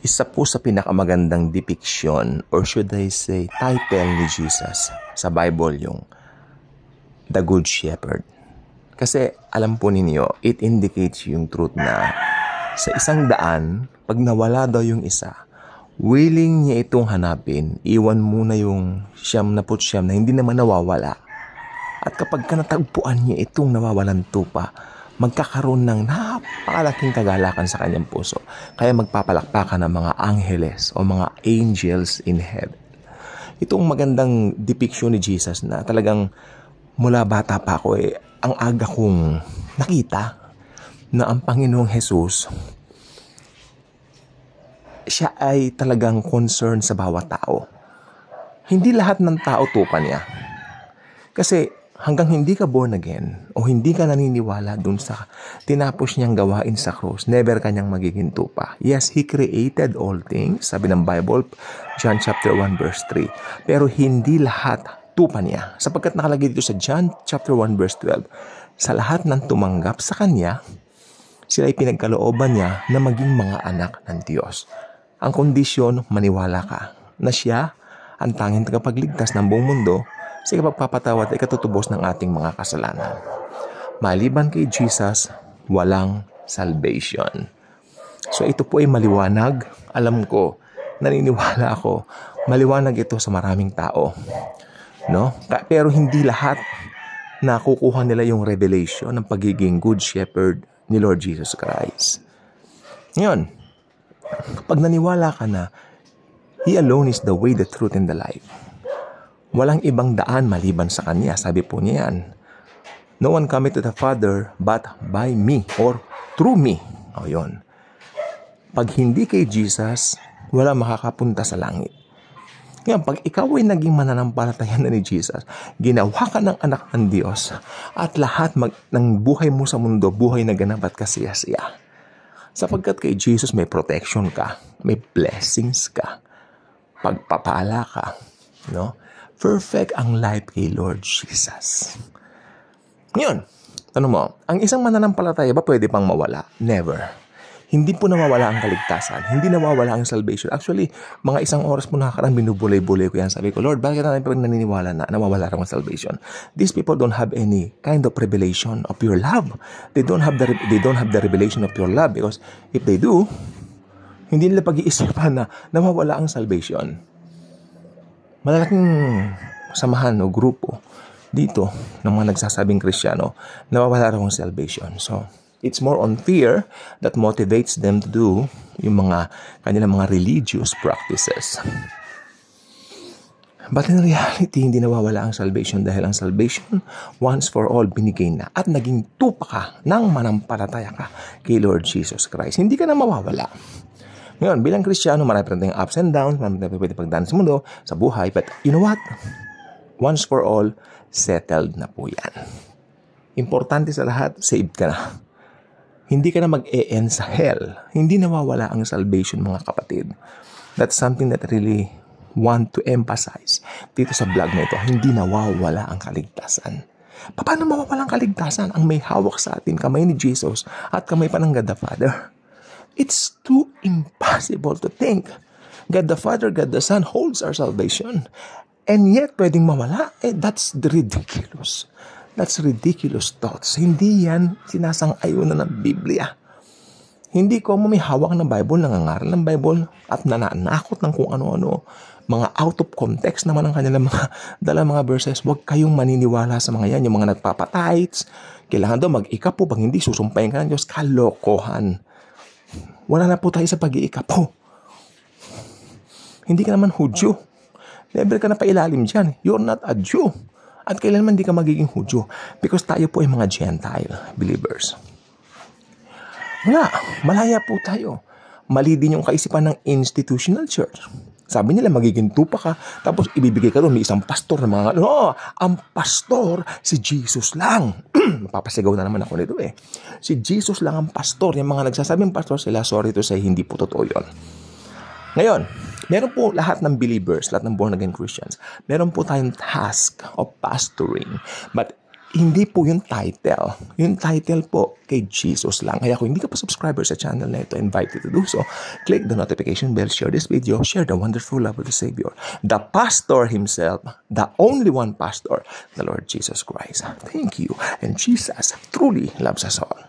Isa po sa pinakamagandang depiction or should I say title ni Jesus sa Bible yung The Good Shepherd. Kasi alam po ninyo, it indicates yung truth na sa isang daan, pag nawala daw yung isa, willing niya itong hanapin, iwan muna yung 99 na hindi naman nawawala. At kapag natagpuan niya itong nawawalan tupa, magkakaroon ng napakalaking kagalakan sa kanyang puso. Kaya magpapalakpakan ng mga angeles o mga angels in heaven. Itong magandang depiction ni Jesus na talagang mula bata pa ako ang aga kong nakita na ang Panginoong Jesus, siya ay talagang concerned sa bawat tao. Hindi lahat ng tao tupa niya. Kasi hanggang hindi ka born again o hindi ka naniniwala dun sa tinapos niyang gawain sa cross, never kanyang magiging tupa. Yes, He created all things, sabi ng Bible, John chapter 1 verse 3. Pero hindi lahat tupa niya. Sapagkat nakalagay dito sa John chapter 1 verse 12, sa lahat ng tumanggap sa Kanya, sila ay pinagkalooban niya na maging mga anak ng Diyos. Ang kondisyon, maniwala ka na siya ang tanging tagapagligtas ng buong mundo sa pagpapatawad ay katutubos ng ating mga kasalanan. Maliban kay Jesus, walang salvation. So ito po ay maliwanag. Alam ko, naniniwala ako, maliwanag ito sa maraming tao. No? Pero hindi lahat nakukuha nila yung revelation ng pagiging good shepherd ni Lord Jesus Christ. Ngayon, pag naniwala ka na He alone is the way, the truth, and the life, walang ibang daan maliban sa Kanya. Sabi po niya yan, no one cometh to the Father but by me or through me. O yun. Pag hindi kay Jesus, wala makakapunta sa langit. Ngayon, pag ikaw ay naging mananampalataya na ni Jesus, ginawa ka ng anak ng Diyos, at lahat ng buhay mo sa mundo, buhay na ganap at kasiyasiya. Sapagkat kay Jesus may protection ka, may blessings ka, pagpapala ka, no? Perfect ang life kay Lord Jesus. Ngayon, tanong mo, ang isang mananampalataya ba pwede pang mawala? Never. Hindi po nawawala ang kaligtasan. Hindi nawawala ang salvation. Actually, mga isang oras po nakakarang binubulay-bulay ko yan. Sabi ko, Lord, bakit natin naniniwala na nawawala ang salvation? These people don't have any kind of revelation of your love. They don't have the revelation of your love because if they do, hindi nila pag-iisipan na nawawala ang salvation. Malalaking samahan o grupo dito ng mga nagsasabing Kristiyano, nawawala raw ang salvation. So, it's more on fear that motivates them to do yung mga kanilang mga religious practices. But in reality, hindi nawawala ang salvation dahil ang salvation, once for all, binigay na at naging tupa ka nang manampalataya ka kay Lord Jesus Christ. Hindi ka na mawawala. Ngayon, bilang Kristiyano, marami pa tayong ups and downs, marami tayong pwede pagdaan sa mundo, sa buhay, but you know what? Once for all, settled na po yan. Importante sa lahat, saved ka na. Hindi ka na mag-e-end sa hell. Hindi nawawala ang salvation, mga kapatid. That's something that I really want to emphasize dito sa vlog na ito. Hindi nawawala ang kaligtasan. Paano mawawala ang kaligtasan? Ang may hawak sa atin, kamay ni Jesus at kamay pa ng God the Father. It's too impossible to think. God the Father, God the Son holds our salvation. And yet, pwedeng mawala. That's ridiculous. That's ridiculous thoughts. Hindi yan sinasang-ayunan ng Biblia. Hindi ko may hawak ng Bible, nangangaral ng Bible, at nananakot ng kung ano-ano. Mga out of context naman ang kanilang mga verses. Huwag kayong maniniwala sa mga yan. Yung mga nagpapatights, kailangan daw mag-ikapo. Pag hindi, susumpayin ka ng Diyos. Kalokohan. Wala na po tayo sa pag-iikapo. Hindi ka naman Hudyo. Never ka na pailalim dyan. You're not a Jew. At kailanman hindi ka magiging Hudyo. Because tayo po ay mga Gentile believers. Wala. Malaya po tayo. Mali din yung kaisipan ng institutional church. Sabi nila magiging tupa ka, tapos ibibigay ka doon may isang pastor na mga, ang pastor, si Jesus lang. Mapapasigaw na naman ako nito Si Jesus lang ang pastor. Yung mga nagsasabing pastor sila, sorry to say, hindi po totoo yun. Ngayon, meron po lahat ng believers, lahat ng born-again Christians, meron po tayong task of pastoring. But Hindi po yung title. Yung title po kay Jesus lang. Kaya kung hindi ka pa subscriber sa channel na ito, I invite you to do so. Click the notification bell, share this video, share the wonderful love of the Savior, the pastor himself, the only one pastor, the Lord Jesus Christ. Thank you. And Jesus truly loves us all.